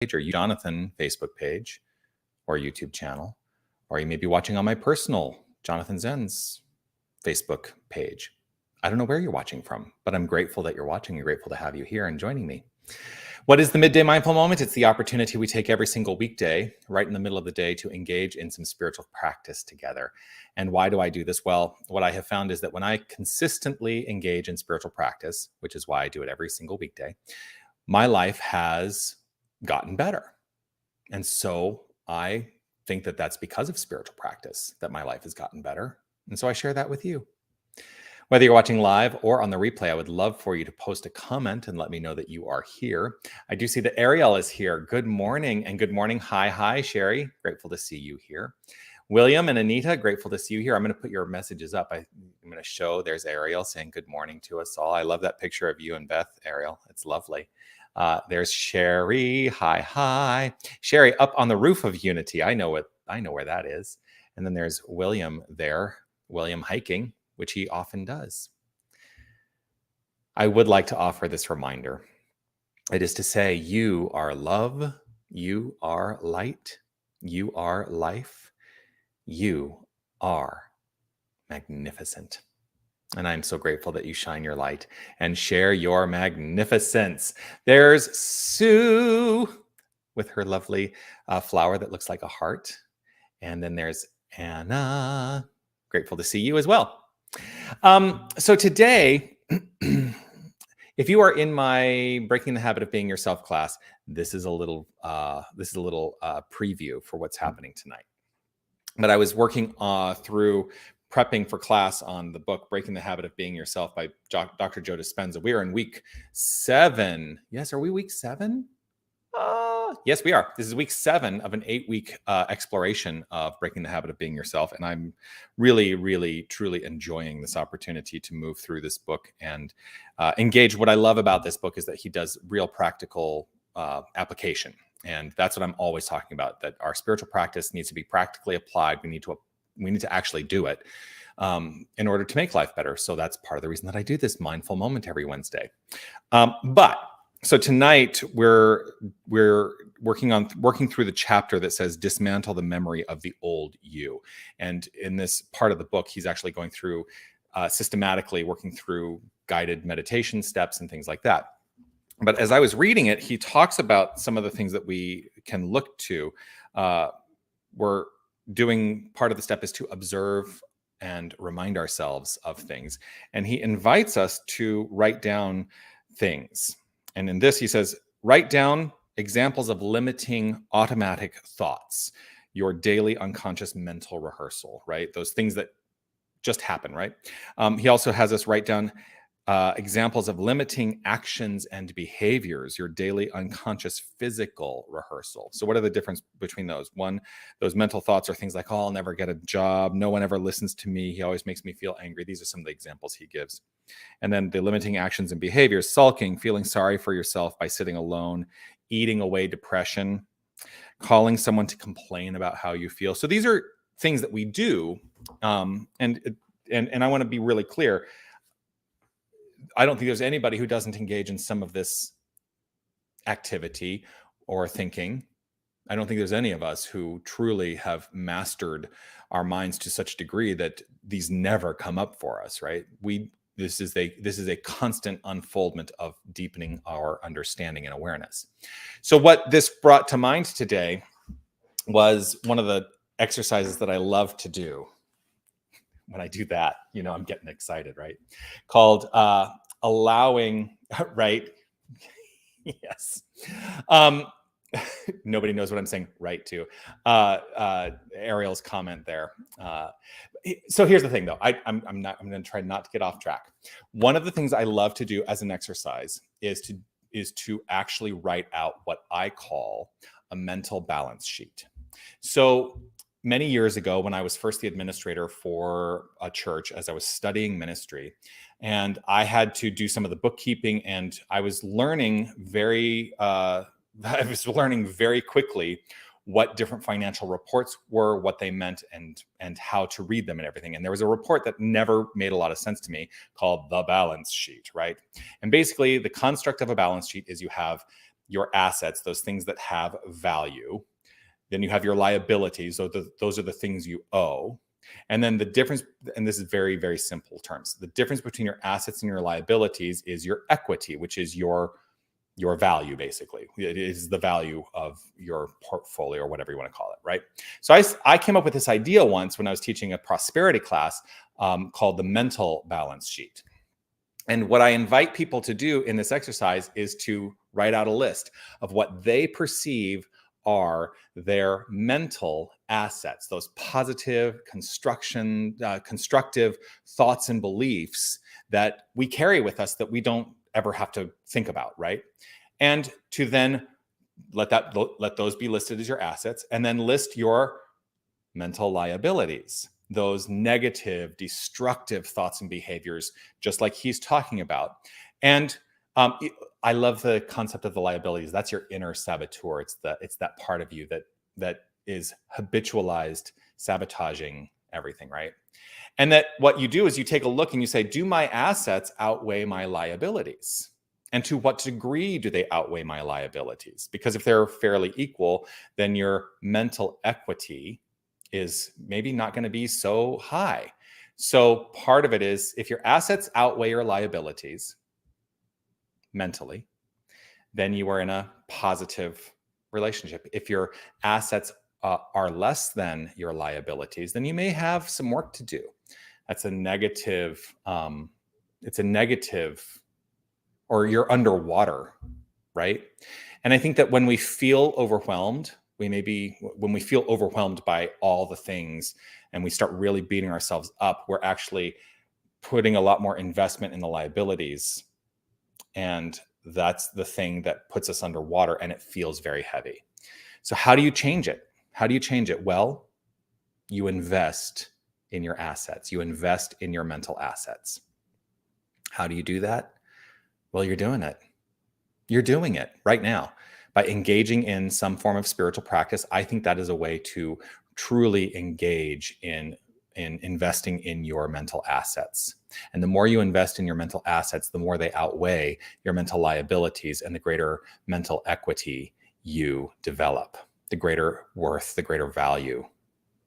or Jonathan Facebook page or YouTube channel, or you may be watching on my personal Jonathan Zenz Facebook page. I don't know where you're watching from, but I'm grateful that you're watching and grateful to have you here and joining me. What is the Midday Mindful Moment? It's the opportunity we take every single weekday, right in the middle of the day, to engage in some spiritual practice together. And why do I do this? Well, what I have found is that when I consistently engage in spiritual practice, which is why I do it every single weekday, my life has gotten better. And so I think that that's because of spiritual practice that my life has gotten better. And so I share that with you. Whether you're watching live or on the replay, I would love for you to post a comment and let me know that you are here. I do see that Ariel is here. Good morning and good morning. Hi, Sherry. Grateful to see you here. William and Anita, grateful to see you here. I'm going to put your messages up. I'm going to show there's Ariel saying good morning to us all. I love that picture of you and Beth, Ariel. It's lovely. There's Sherry. Hi. Sherry up on the roof of Unity. I know where that is. And then there's William there. William hiking, which he often does. I would like to offer this reminder. It is to say, you are love, you are light, you are life, you are magnificent. And I'm so grateful that you shine your light and share your magnificence. There's Sue with her lovely flower that looks like a heart. And then there's Anna. Grateful to see you as well. So today, if you are in my Breaking the Habit of Being Yourself class, this is a little preview for what's happening tonight. But I was working through prepping for class on the book Breaking the Habit of Being Yourself by Dr. Joe Dispenza. We are in week 7. Yes, are we week 7? Yes, we are. This is week 7 of an 8-week exploration of Breaking the Habit of Being Yourself. And I'm really, really, truly enjoying this opportunity to move through this book and engage. What I love about this book is that he does real practical application. And that's what I'm always talking about, that our spiritual practice needs to be practically applied. We need to actually do it in order to make life better. So that's part of the reason that I do this mindful moment every Wednesday. So tonight we're working through the chapter that says dismantle the memory of the old you. And in this part of the book, he's actually going through systematically working through guided meditation steps and things like that. But as I was reading it, he talks about some of the things that we can look to. We're doing part of the step is to observe and remind ourselves of things. And he invites us to write down things. And in this, he says, write down examples of limiting automatic thoughts, your daily unconscious mental rehearsal, right? Those things that just happen, right? He also has us write down examples of limiting actions and behaviors, your daily unconscious physical rehearsal. So what are the difference between those? One, those mental thoughts are things like, oh, I'll never get a job. No one ever listens to me. He always makes me feel angry. These are some of the examples he gives. And then the limiting actions and behaviors, sulking, feeling sorry for yourself by sitting alone, eating away depression, calling someone to complain about how you feel. So these are things that we do. And I want to be really clear. I don't think there's anybody who doesn't engage in some of this activity or thinking. I don't think there's any of us who truly have mastered our minds to such a degree that these never come up for us, right? This is a constant unfoldment of deepening our understanding and awareness. So what this brought to mind today was one of the exercises that I love to do. When I do that, I'm getting excited, right? Called allowing, right? Yes. Nobody knows what I'm saying right to. Ariel's comment there. So here's the thing, though. I'm going to try not to get off track. One of the things I love to do as an exercise is to actually write out what I call a mental balance sheet. So many years ago, when I was first the administrator for a church, as I was studying ministry, and I had to do some of the bookkeeping, and I was learning very quickly what different financial reports were, what they meant, and how to read them and everything. And there was a report that never made a lot of sense to me called the balance sheet, right? And basically, the construct of a balance sheet is you have your assets, those things that have value. Then you have your liabilities. So those are the things you owe. And then the difference, and this is very, very simple terms, the difference between your assets and your liabilities is your equity, which is your value, basically. It is the value of your portfolio, or whatever you want to call it, right? So I came up with this idea once when I was teaching a prosperity class called the mental balance sheet. And what I invite people to do in this exercise is to write out a list of what they perceive are their mental assets, those positive, constructive thoughts and beliefs that we carry with us that we don't ever have to think about, right? And to then let those be listed as your assets, and then list your mental liabilities, those negative, destructive thoughts and behaviors, just like he's talking about. And I love the concept of the liabilities. That's your inner saboteur. It's that part of you that is habitualized, sabotaging everything, right? And that what you do is you take a look and you say, do my assets outweigh my liabilities? And to what degree do they outweigh my liabilities? Because if they're fairly equal, then your mental equity is maybe not going to be so high. So part of it is, if your assets outweigh your liabilities mentally, then you are in a positive relationship. If your assets are less than your liabilities, then you may have some work to do. That's a negative. It's a negative, or you're underwater, right? And I think that when we feel overwhelmed, when we feel overwhelmed by all the things and we start really beating ourselves up, we're actually putting a lot more investment in the liabilities. And that's the thing that puts us underwater, and it feels very heavy. So how do you change it? How do you change it? Well, you invest in your assets. You invest in your mental assets. How do you do that? Well, you're doing it. You're doing it right now by engaging in some form of spiritual practice. I think that is a way to truly engage in investing in your mental assets. And the more you invest in your mental assets, the more they outweigh your mental liabilities, and the greater mental equity you develop, the greater worth, the greater value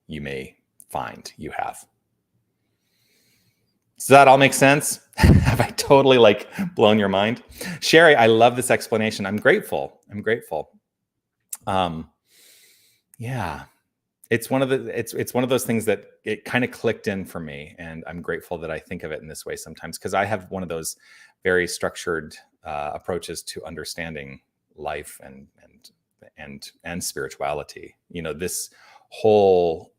you may find you have. Does that all make sense? Have I totally blown your mind? Sherry, I love this explanation. I'm grateful. Yeah. It's one of those things that it kind of clicked in for me, and I'm grateful that I think of it in this way sometimes, because I have one of those very structured approaches to understanding life and spirituality. This whole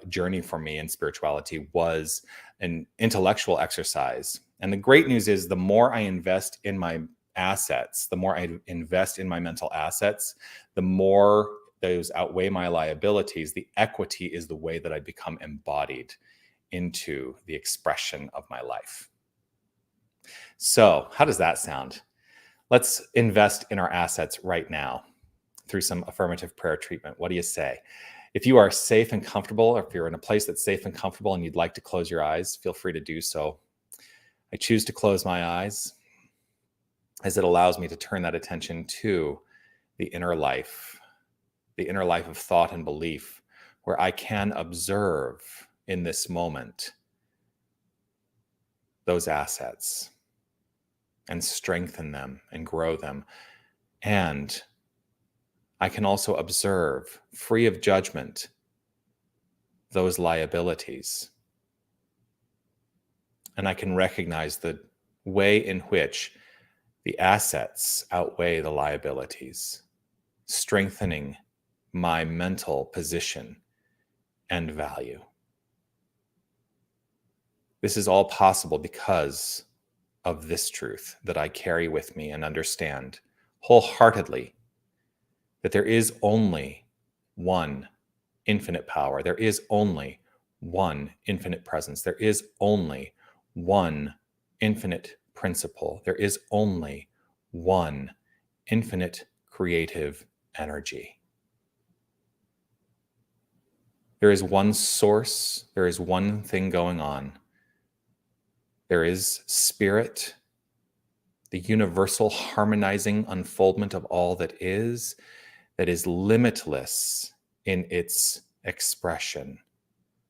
journey for me in spirituality was an intellectual exercise, and the great news is, the more I invest in my assets, the more I invest in my mental assets, the more those outweigh my liabilities. The equity is the way that I become embodied into the expression of my life. So how does that sound? Let's invest in our assets right now through some affirmative prayer treatment. What do you say? If you are safe and comfortable, or if you're in a place that's safe and comfortable and you'd like to close your eyes, feel free to do so. I choose to close my eyes, as it allows me to turn that attention to the inner life of thought and belief, where I can observe in this moment those assets and strengthen them and grow them. And I can also observe, free of judgment, those liabilities. And I can recognize the way in which the assets outweigh the liabilities, strengthening my mental position and value. This is all possible because of this truth that I carry with me and understand wholeheartedly, that there is only one infinite power. There is only one infinite presence. There is only one infinite principle. There is only one infinite creative energy. There is one source. There is one thing going on. There is spirit, the universal harmonizing unfoldment of all that is limitless in its expression,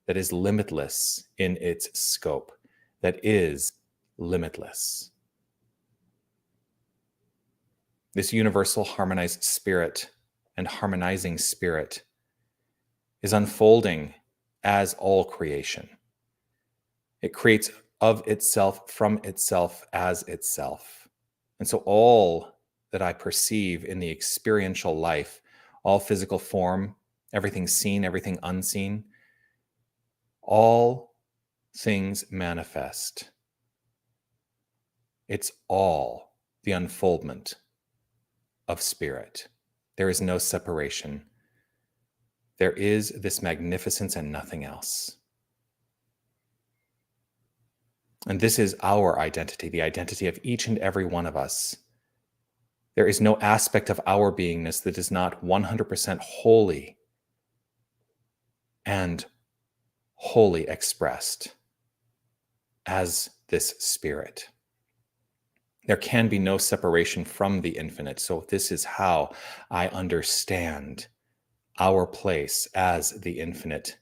that is limitless in its scope, that is limitless. This universal harmonized spirit and harmonizing spirit is unfolding as all creation. It creates of itself, from itself, as itself. And so all that I perceive in the experiential life, all physical form, everything seen, everything unseen, all things manifest. It's all the unfoldment of spirit. There is no separation. There is this magnificence and nothing else. And this is our identity, the identity of each and every one of us. There is no aspect of our beingness that is not 100% holy and wholly expressed as this spirit. There can be no separation from the infinite. So this is how I understand our place as the infinite.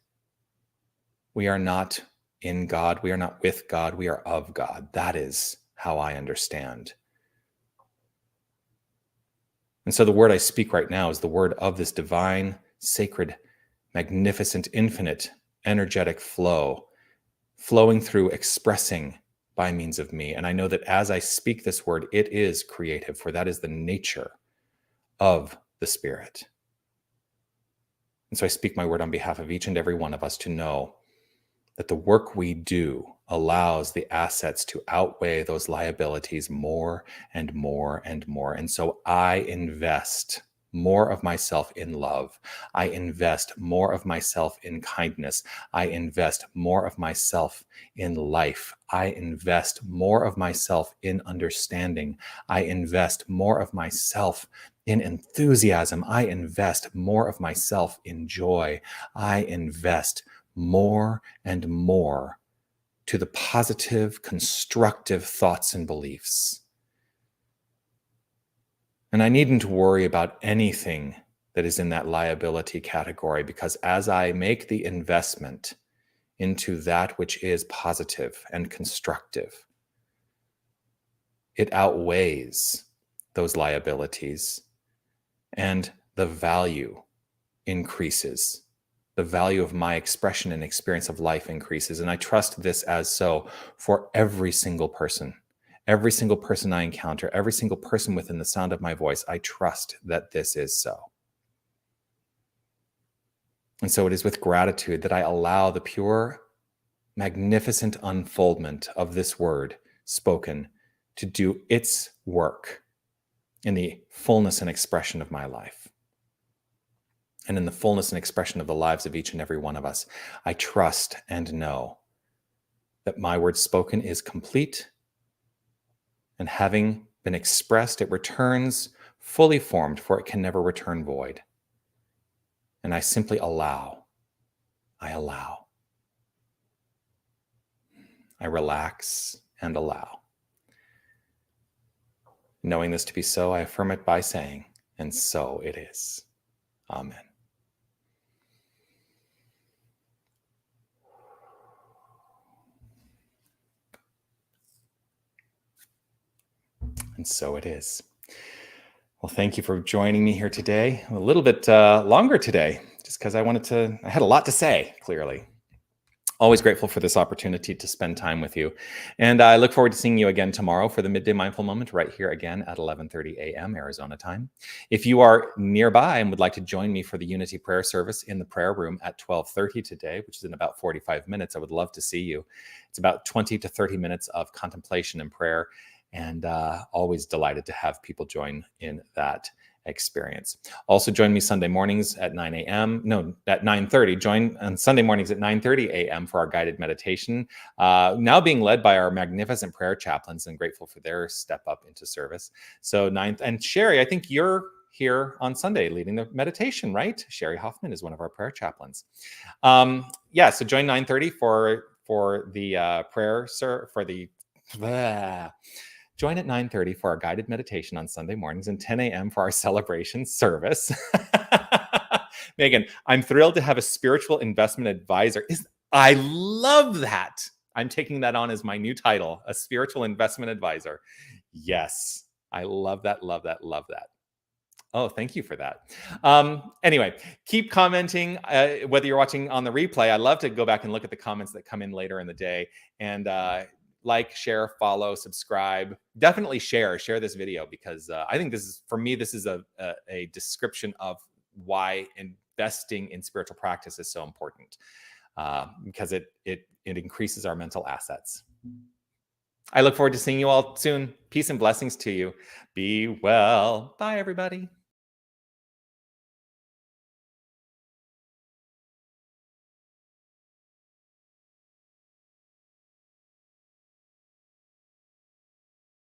We are not in God. We are not with God. We are of God. That is how I understand. And so the word I speak right now is the word of this divine, sacred, magnificent, infinite, energetic flow, flowing through, expressing by means of me. And I know that as I speak this word, it is creative, for that is the nature of the Spirit. And so I speak my word on behalf of each and every one of us to know that the work we do allows the assets to outweigh those liabilities more and more and more. And so I invest more of myself in love. I invest more of myself in kindness. I invest more of myself in life. I invest more of myself in understanding. I invest more of myself in enthusiasm. I invest more of myself in joy. I invest more and more to the positive, constructive thoughts and beliefs. And I needn't worry about anything that is in that liability category, because as I make the investment into that which is positive and constructive, it outweighs those liabilities and the value increases. The value of my expression and experience of life increases. And I trust this as so for every single person. Every single person I encounter, every single person within the sound of my voice, I trust that this is so. And so it is with gratitude that I allow the pure, magnificent unfoldment of this word spoken to do its work in the fullness and expression of my life. And in the fullness and expression of the lives of each and every one of us, I trust and know that my word spoken is complete, and having been expressed, it returns fully formed, for it can never return void. And I simply allow. I allow. I relax and allow. Knowing this to be so, I affirm it by saying, and so it is. Amen. And so it is. Well, thank you for joining me here today. A little bit longer today, just because I had a lot to say, clearly. Always grateful for this opportunity to spend time with you. And I look forward to seeing you again tomorrow for the Midday Mindful Moment right here again at 11:30 a.m. Arizona time. If you are nearby and would like to join me for the Unity Prayer Service in the prayer room at 12:30 today, which is in about 45 minutes, I would love to see you. It's about 20 to 30 minutes of contemplation and prayer, and always delighted to have people join in that experience. Also join me Sunday mornings at 9 a.m. No, at 9:30. Join on Sunday mornings at 9:30 a.m. for our guided meditation, now being led by our magnificent prayer chaplains, and grateful for their step up into service. So and Sherry, I think you're here on Sunday leading the meditation, right? Sherry Hoffman is one of our prayer chaplains. So join 9:30 for the prayer, for the Join at 9:30 for our guided meditation on Sunday mornings and 10 a.m. for our celebration service. Megan, I'm thrilled to have a spiritual investment advisor. I love that. I'm taking that on as my new title, a spiritual investment advisor. Yes, I love that, love that, love that. Oh, thank you for that. Anyway, keep commenting, whether you're watching on the replay. I love to go back and look at the comments that come in later in the day. And like, share, follow, subscribe. Definitely share this video, because I think this is, for me, this is a description of why investing in spiritual practice is so important, because it increases our mental assets. I look forward to seeing you all soon. Peace and blessings to you. Be well. Bye, everybody.